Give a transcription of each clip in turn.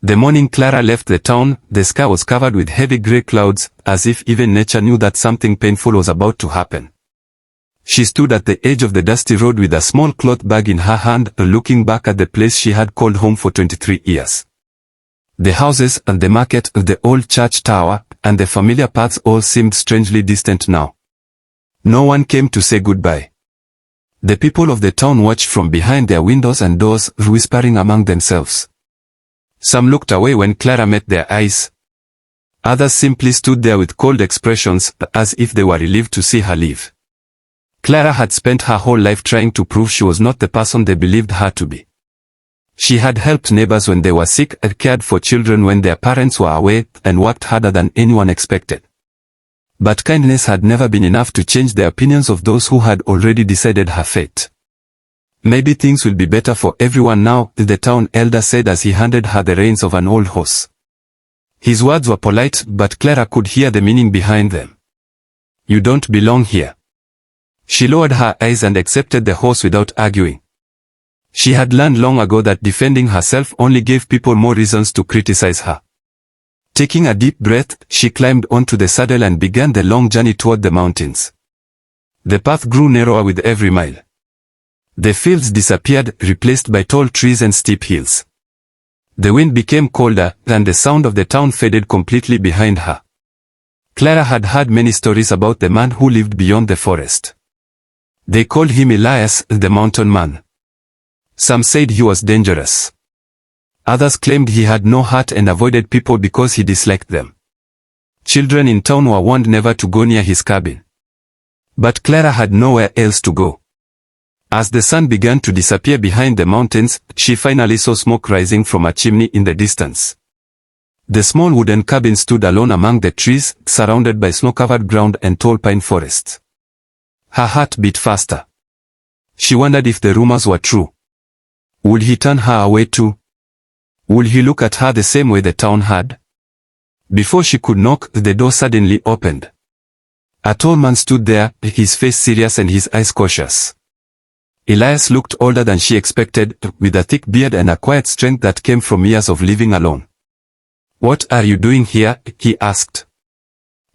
The morning Clara left the town, the sky was covered with heavy grey clouds, as if even nature knew that something painful was about to happen. She stood at the edge of the dusty road with a small cloth bag in her hand, looking back at the place she had called home for 23 years. The houses, and the market, the old church tower, and the familiar paths all seemed strangely distant now. No one came to say goodbye. The people of the town watched from behind their windows and doors, whispering among themselves. Some looked away when Clara met their eyes. Others simply stood there with cold expressions, as if they were relieved to see her leave. Clara had spent her whole life trying to prove she was not the person they believed her to be. She had helped neighbors when they were sick, and cared for children when their parents were away, and worked harder than anyone expected. But kindness had never been enough to change the opinions of those who had already decided her fate. Maybe things will be better for everyone now, the town elder said as he handed her the reins of an old horse. His words were polite, but Clara could hear the meaning behind them. You don't belong here. She lowered her eyes and accepted the horse without arguing. She had learned long ago that defending herself only gave people more reasons to criticize her. Taking a deep breath, she climbed onto the saddle and began the long journey toward the mountains. The path grew narrower with every mile. The fields disappeared, replaced by tall trees and steep hills. The wind became colder, and the sound of the town faded completely behind her. Clara had heard many stories about the man who lived beyond the forest. They called him Elias, the mountain man. Some said he was dangerous. Others claimed he had no heart and avoided people because he disliked them. Children in town were warned never to go near his cabin. But Clara had nowhere else to go. As the sun began to disappear behind the mountains, she finally saw smoke rising from a chimney in the distance. The small wooden cabin stood alone among the trees, surrounded by snow-covered ground and tall pine forests. Her heart beat faster. She wondered if the rumors were true. Would he turn her away too? Would he look at her the same way the town had? Before she could knock, the door suddenly opened. A tall man stood there, his face serious and his eyes cautious. Elias looked older than she expected, with a thick beard and a quiet strength that came from years of living alone. What are you doing here? He asked.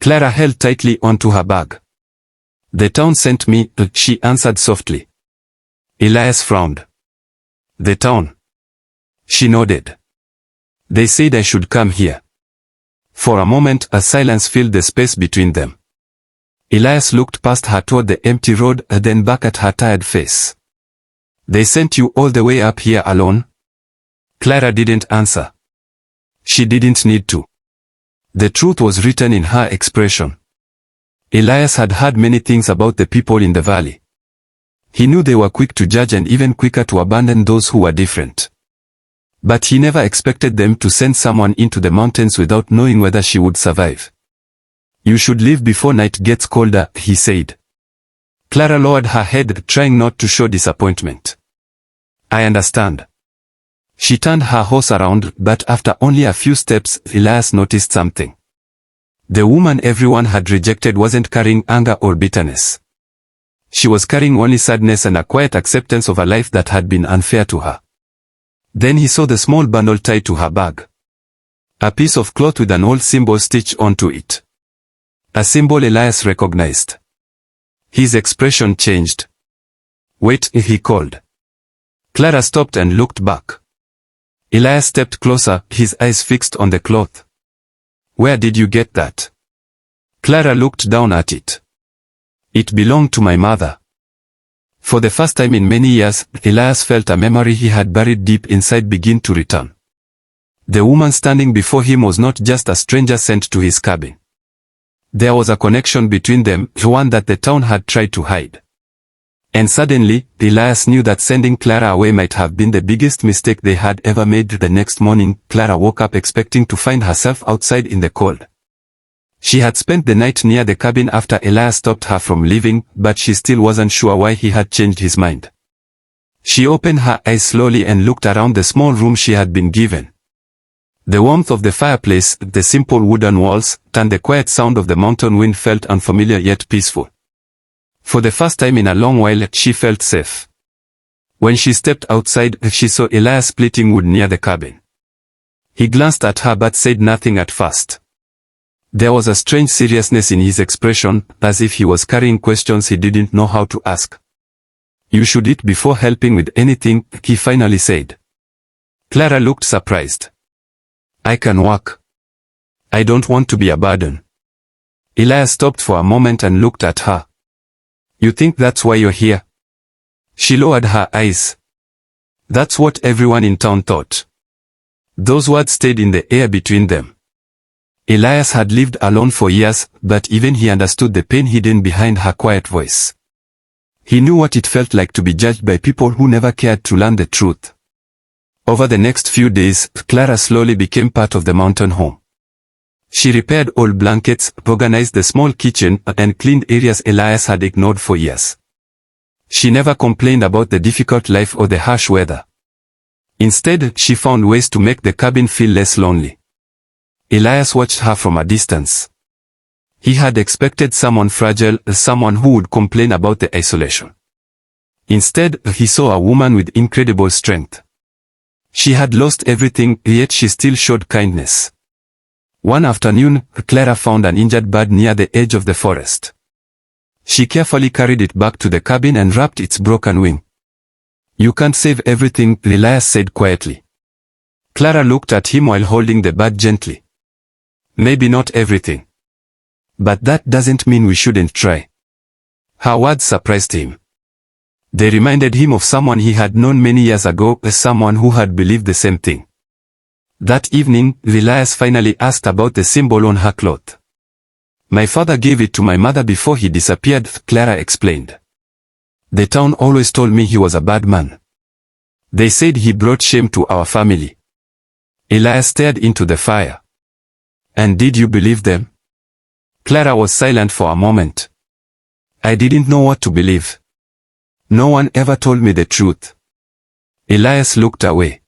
Clara held tightly onto her bag. The town sent me, she answered softly. Elias frowned. The town? She nodded. They said I should come here. For a moment, a silence filled the space between them. Elias looked past her toward the empty road, then back at her tired face. They sent you all the way up here alone? Clara didn't answer. She didn't need to. The truth was written in her expression. Elias had heard many things about the people in the valley. He knew they were quick to judge and even quicker to abandon those who were different. But he never expected them to send someone into the mountains without knowing whether she would survive. You should leave before night gets colder, he said. Clara lowered her head, trying not to show disappointment. I understand. She turned her horse around, but after only a few steps, Elias noticed something. The woman everyone had rejected wasn't carrying anger or bitterness. She was carrying only sadness and a quiet acceptance of a life that had been unfair to her. Then he saw the small bundle tied to her bag. A piece of cloth with an old symbol stitched onto it. A symbol Elias recognized. His expression changed. Wait, he called. Clara stopped and looked back. Elias stepped closer, his eyes fixed on the cloth. Where did you get that? Clara looked down at it. It belonged to my mother. For the first time in many years, Elias felt a memory he had buried deep inside begin to return. The woman standing before him was not just a stranger sent to his cabin. There was a connection between them, one that the town had tried to hide. And suddenly, Elias knew that sending Clara away might have been the biggest mistake they had ever made. The next morning, Clara woke up expecting to find herself outside in the cold. She had spent the night near the cabin after Elias stopped her from leaving, but she still wasn't sure why he had changed his mind. She opened her eyes slowly and looked around the small room she had been given. The warmth of the fireplace, the simple wooden walls, and the quiet sound of the mountain wind felt unfamiliar yet peaceful. For the first time in a long while, she felt safe. When she stepped outside, she saw Elias splitting wood near the cabin. He glanced at her but said nothing at first. There was a strange seriousness in his expression, as if he was carrying questions he didn't know how to ask. You should eat before helping with anything, he finally said. Clara looked surprised. I can work. I don't want to be a burden. Elias stopped for a moment and looked at her. You think that's why you're here? She lowered her eyes. That's what everyone in town thought. Those words stayed in the air between them. Elias had lived alone for years, but even he understood the pain hidden behind her quiet voice. He knew what it felt like to be judged by people who never cared to learn the truth. Over the next few days, Clara slowly became part of the mountain home. She repaired old blankets, organized the small kitchen, and cleaned areas Elias had ignored for years. She never complained about the difficult life or the harsh weather. Instead, she found ways to make the cabin feel less lonely. Elias watched her from a distance. He had expected someone fragile, someone who would complain about the isolation. Instead, he saw a woman with incredible strength. She had lost everything, yet she still showed kindness. One afternoon, Clara found an injured bird near the edge of the forest. She carefully carried it back to the cabin and wrapped its broken wing. You can't save everything, Elias said quietly. Clara looked at him while holding the bird gently. Maybe not everything. But that doesn't mean we shouldn't try. Her words surprised him. They reminded him of someone he had known many years ago, someone who had believed the same thing. That evening, Elias finally asked about the symbol on her cloth. My father gave it to my mother before he disappeared, Clara explained. The town always told me he was a bad man. They said he brought shame to our family. Elias stared into the fire. And did you believe them? Clara was silent for a moment. I didn't know what to believe. No one ever told me the truth. Elias looked away.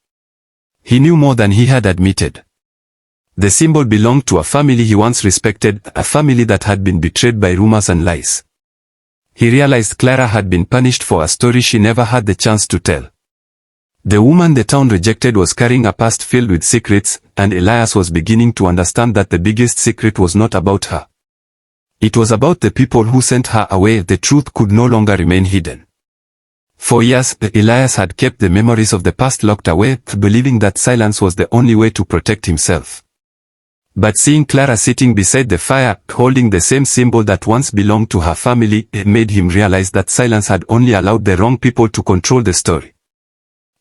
He knew more than he had admitted. The symbol belonged to a family he once respected, a family that had been betrayed by rumors and lies. He realized Clara had been punished for a story she never had the chance to tell. The woman the town rejected was carrying a past filled with secrets, and Elias was beginning to understand that the biggest secret was not about her. It was about the people who sent her away. The truth could no longer remain hidden. For years, Elias had kept the memories of the past locked away, believing that silence was the only way to protect himself. But seeing Clara sitting beside the fire, holding the same symbol that once belonged to her family, it made him realize that silence had only allowed the wrong people to control the story.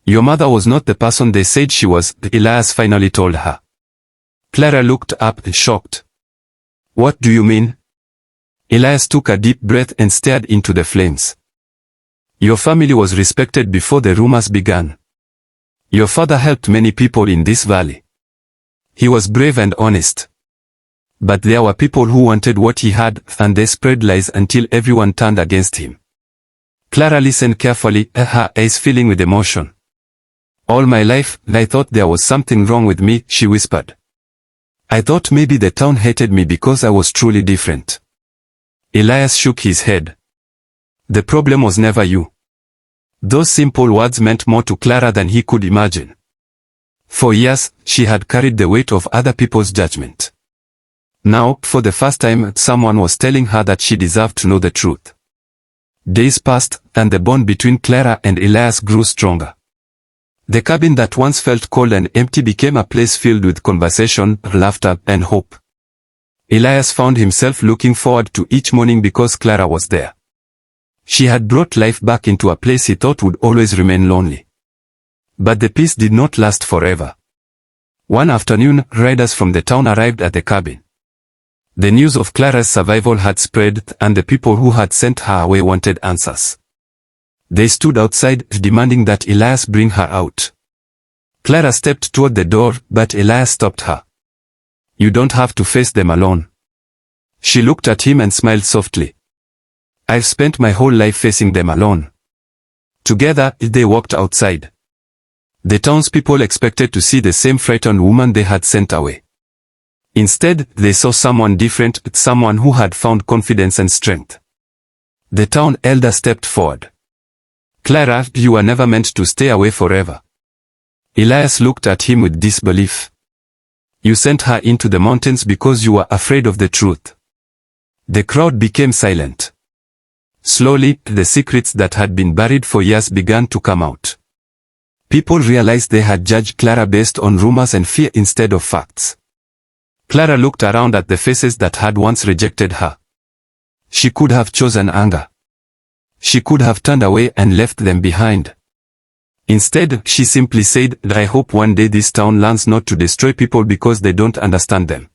Your mother was not the person they said she was, Elias finally told her. Clara looked up, shocked. What do you mean? Elias took a deep breath and stared into the flames. Your family was respected before the rumors began. Your father helped many people in this valley. He was brave and honest. But there were people who wanted what he had, and they spread lies until everyone turned against him. Clara listened carefully, her eyes filling with emotion. All my life, I thought there was something wrong with me, she whispered. I thought maybe the town hated me because I was truly different. Elias shook his head. The problem was never you. Those simple words meant more to Clara than he could imagine. For years, she had carried the weight of other people's judgment. Now, for the first time, someone was telling her that she deserved to know the truth. Days passed, and the bond between Clara and Elias grew stronger. The cabin that once felt cold and empty became a place filled with conversation, laughter, and hope. Elias found himself looking forward to each morning because Clara was there. She had brought life back into a place he thought would always remain lonely. But the peace did not last forever. One afternoon, riders from the town arrived at the cabin. The news of Clara's survival had spread, and the people who had sent her away wanted answers. They stood outside, demanding that Elias bring her out. Clara stepped toward the door, but Elias stopped her. You don't have to face them alone. She looked at him and smiled softly. I've spent my whole life facing them alone. Together, they walked outside. The townspeople expected to see the same frightened woman they had sent away. Instead, they saw someone different, someone who had found confidence and strength. The town elder stepped forward. Clara, you were never meant to stay away forever. Elias looked at him with disbelief. You sent her into the mountains because you were afraid of the truth. The crowd became silent. Slowly, the secrets that had been buried for years began to come out. People realized they had judged Clara based on rumors and fear instead of facts. Clara looked around at the faces that had once rejected her. She could have chosen anger. She could have turned away and left them behind. Instead, she simply said, "I hope one day this town learns not to destroy people because they don't understand them."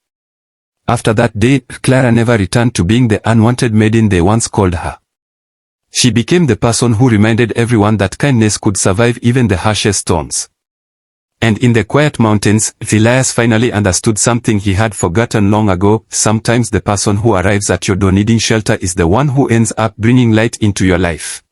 After that day, Clara never returned to being the unwanted maiden they once called her. She became the person who reminded everyone that kindness could survive even the harshest storms. And in the quiet mountains, Elias finally understood something he had forgotten long ago. Sometimes the person who arrives at your door needing shelter is the one who ends up bringing light into your life.